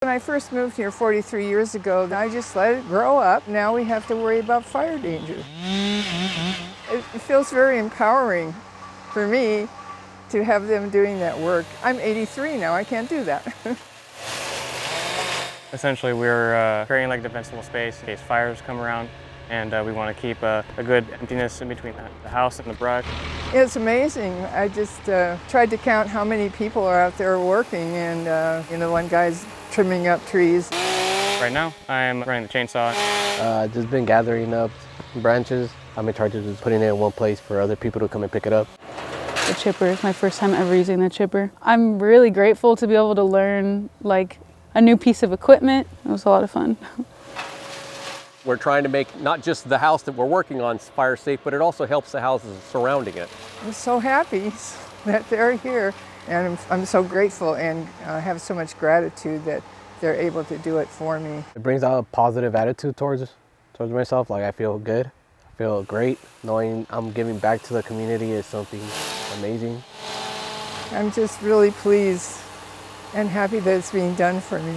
When I first moved here 43 years ago, I just let it grow up. Now we have to worry about fire danger. It feels very empowering for me to have them doing that work. I'm 83 now, I can't do that. Essentially, we're creating like defensible space in case fires come around, and we want to keep a good emptiness in between the house and the brush. It's amazing. I just tried to count how many people are out there working, and one guy's trimming up trees. Right now, I'm running the chainsaw. Just been gathering up branches. I'm in charge of just putting it in one place for other people to come and pick it up. The chipper is my first time ever using the chipper. I'm really grateful to be able to learn like a new piece of equipment. It was a lot of fun. We're trying to make not just the house that we're working on fire safe, but it also helps the houses surrounding it. I'm so happy that they're here, and I'm so grateful and have so much gratitude that they're able to do it for me. It brings out a positive attitude towards myself. Like I feel good, I feel great. Knowing I'm giving back to the community is something amazing. I'm just really pleased and happy that it's being done for me.